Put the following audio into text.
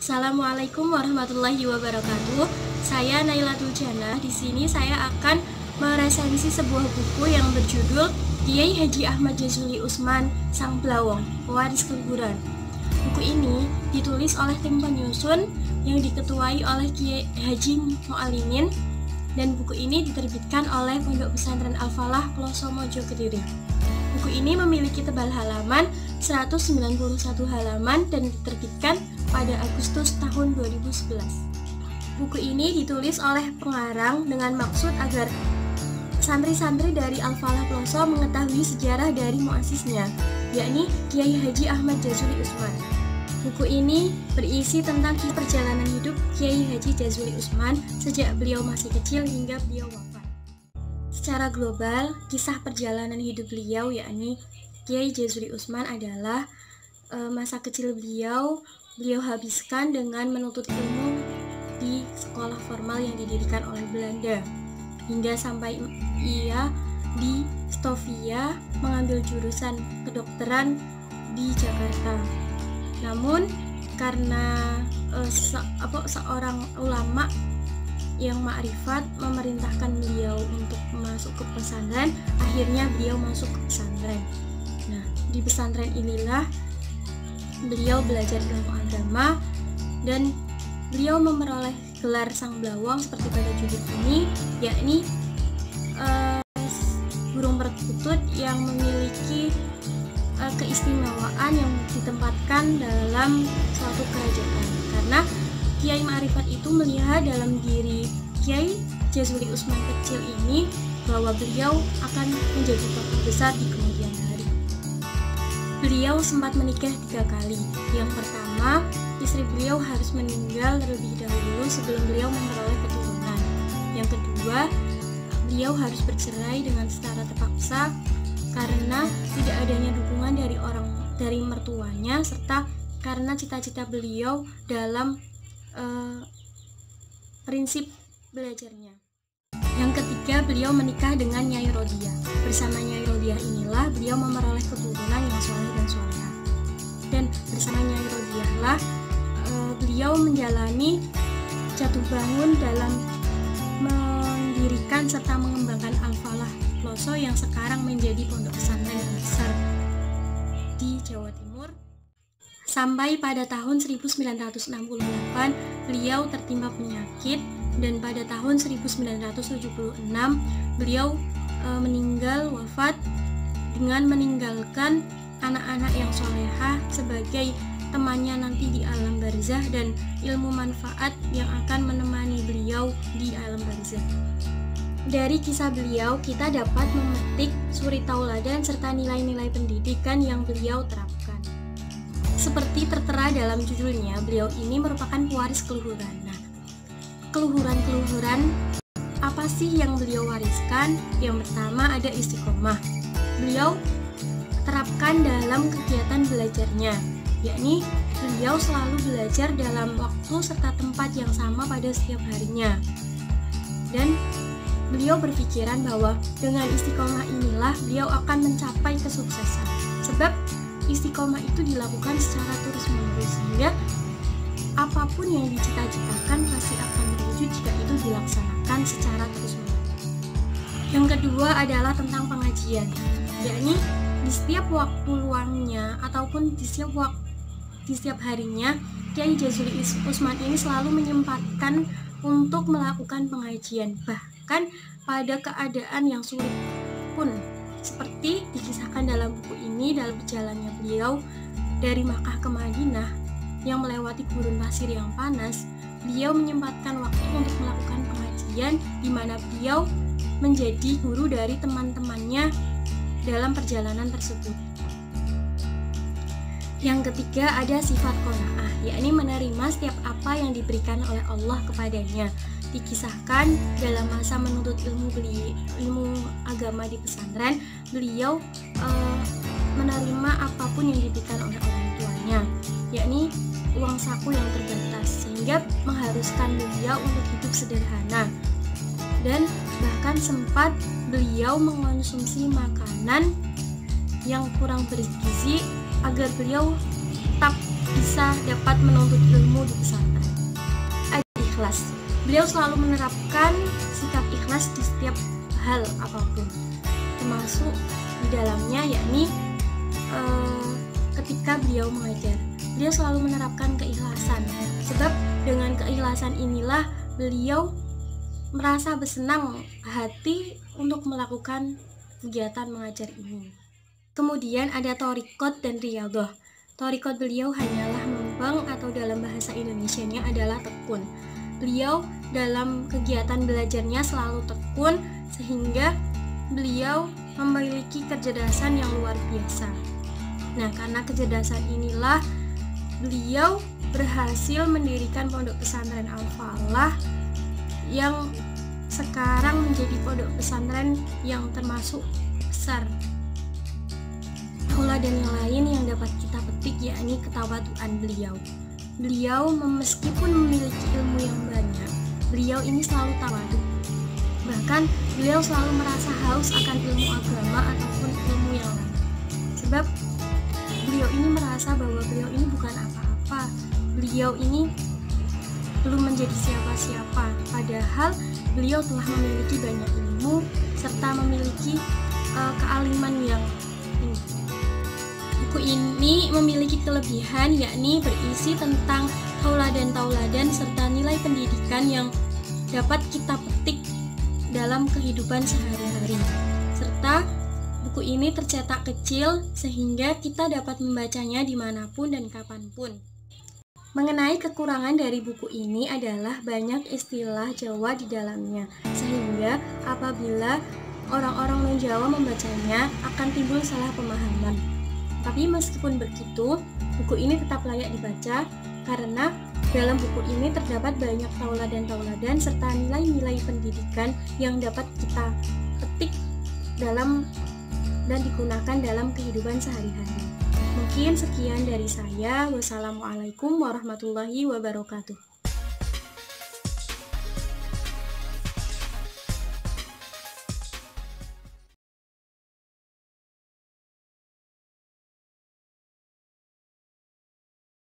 Assalamualaikum warahmatullahi wabarakatuh. Saya Nailatul Jannah. Di sini saya akan meresensi sebuah buku yang berjudul Kiai Haji Ahmad Jazuli Usman Sang Blawong, Pewaris Keluhuran. Buku ini ditulis oleh tim penyusun yang diketuai oleh Kiai Haji Mualimin, dan buku ini diterbitkan oleh Pondok Pesantren Al-Falah Ploso Mojo Kediri. Buku ini memiliki tebal halaman 191 halaman dan diterbitkan pada Agustus tahun 2011. Buku ini ditulis oleh pengarang dengan maksud agar santri-santri dari Al-Falah Ploso mengetahui sejarah dari muasisnya, yakni Kiai Haji Ahmad Jazuli Usman. Buku ini berisi tentang perjalanan hidup Kiai Haji Jazuli Usman sejak beliau masih kecil hingga beliau wafat. Secara global, kisah perjalanan hidup beliau, yakni Kiai Jazuli Usman, adalah masa kecil beliau habiskan dengan menuntut ilmu di sekolah formal yang didirikan oleh Belanda, hingga sampai ia di Stovia mengambil jurusan kedokteran di Jakarta. Namun karena seorang ulama yang ma'rifat memerintahkan beliau untuk masuk ke pesantren, akhirnya beliau masuk ke pesantren. Nah, di pesantren inilah beliau belajar ilmu agama dan beliau memperoleh gelar Sang Blawong seperti pada judul ini, yakni burung perkutut yang memiliki keistimewaan yang ditempatkan dalam suatu kerajaan. Karena Kiai Ma'rifat itu melihat dalam diri Kiai Jazuli Usman kecil ini bahwa beliau akan menjadi tokoh besar di kemudian hari. Beliau sempat menikah 3 kali. Yang pertama, istri beliau harus meninggal terlebih dahulu sebelum beliau memperoleh keturunan. Yang kedua, beliau harus bercerai dengan secara terpaksa karena tidak adanya dukungan dari mertuanya, serta karena cita-cita beliau dalam prinsip belajarnya. Yang ketiga, beliau menikah dengan Nyai Rodiah. Bersama Nyai Rodiah inilah beliau memperoleh keturunan yang soleh dan soleha. Dan bersama Nyai Rodiah lah beliau menjalani jatuh bangun dalam mendirikan serta mengembangkan Al-Falah Ploso yang sekarang menjadi pondok pesantren yang besar di Jawa Timur. Sampai pada tahun 1968 beliau tertimpa penyakit, dan pada tahun 1976 beliau meninggal wafat dengan meninggalkan anak-anak yang solehah sebagai temannya nanti di alam barzah dan ilmu manfaat yang akan menemani beliau di alam barzah. Dari kisah beliau kita dapat memetik suri tauladan serta nilai-nilai pendidikan yang beliau terapkan. Seperti tertera dalam judulnya, beliau ini merupakan pewaris keluhuran. Nah, keluhuran apa sih yang beliau wariskan? Yang pertama ada istiqomah. Beliau terapkan dalam kegiatan belajarnya, yakni beliau selalu belajar dalam waktu serta tempat yang sama pada setiap harinya. Dan beliau berpikiran bahwa dengan istiqomah inilah beliau akan mencapai kesuksesan. Sebab istiqomah itu dilakukan secara terus-menerus, sehingga apapun yang dicita-citakan pasti akan terwujud jika itu dilaksanakan secara terus-menerus. Yang kedua adalah tentang pengajian, yakni di setiap waktu luangnya ataupun di setiap harinya Kiai Jazuli Usman ini selalu menyempatkan untuk melakukan pengajian, bahkan pada keadaan yang sulit pun, seperti dikisahkan dalam buku ini. Dalam perjalanannya beliau dari Makkah ke Madinah yang melewati gurun pasir yang panas, beliau menyempatkan waktu untuk melakukan pengajian, di mana beliau menjadi guru dari teman-temannya dalam perjalanan tersebut. Yang ketiga ada sifat qanaah, yakni menerima setiap apa yang diberikan oleh Allah kepadanya. Dikisahkan dalam masa menuntut ilmu agama di pesantren, beliau menerima apapun yang diberikan oleh orang tuanya, yakni uang saku yang terbatas, sehingga mengharuskan beliau untuk hidup sederhana. Dan bahkan sempat beliau mengonsumsi makanan yang kurang bergizi agar beliau tetap bisa dapat menuntut ilmu di pesantren. Ikhlas. Beliau selalu menerapkan sikap ikhlas di setiap hal apapun, termasuk di dalamnya yakni ketika beliau mengajar. Beliau selalu menerapkan keikhlasan, sebab dengan keikhlasan inilah beliau merasa bersenang hati untuk melakukan kegiatan mengajar ini. Kemudian ada thariqat dan riyadhah. Thariqat beliau hanyalah membang, atau dalam bahasa Indonesianya adalah tekun. Beliau dalam kegiatan belajarnya selalu tekun, sehingga beliau memiliki kecerdasan yang luar biasa. Nah, karena kecerdasan inilah beliau berhasil mendirikan pondok pesantren Al-Falah yang sekarang menjadi pondok pesantren yang termasuk besar. Dan yang lain yang dapat kita petik yakni ketawaduan beliau. Beliau meskipun memiliki ilmu yang banyak, beliau ini selalu tawadu. Bahkan beliau selalu merasa haus akan ilmu agama ataupun ilmu yang lain. Sebab beliau ini merasa bahwa beliau ini bukan apa-apa. Beliau ini belum menjadi siapa-siapa. Padahal beliau telah memiliki banyak ilmu serta memiliki kealiman yang tinggi. Buku ini memiliki kelebihan yakni berisi tentang tauladan-tauladan serta nilai pendidikan yang dapat kita petik dalam kehidupan sehari-hari. Serta buku ini tercetak kecil sehingga kita dapat membacanya dimanapun dan kapanpun. Mengenai kekurangan dari buku ini adalah banyak istilah Jawa di dalamnya, sehingga apabila orang-orang non-Jawa membacanya akan timbul salah pemahaman. Tapi meskipun begitu, buku ini tetap layak dibaca karena dalam buku ini terdapat banyak tauladan-tauladan serta nilai-nilai pendidikan yang dapat kita petik dalam dan digunakan dalam kehidupan sehari-hari. Mungkin sekian dari saya. Wassalamualaikum warahmatullahi wabarakatuh.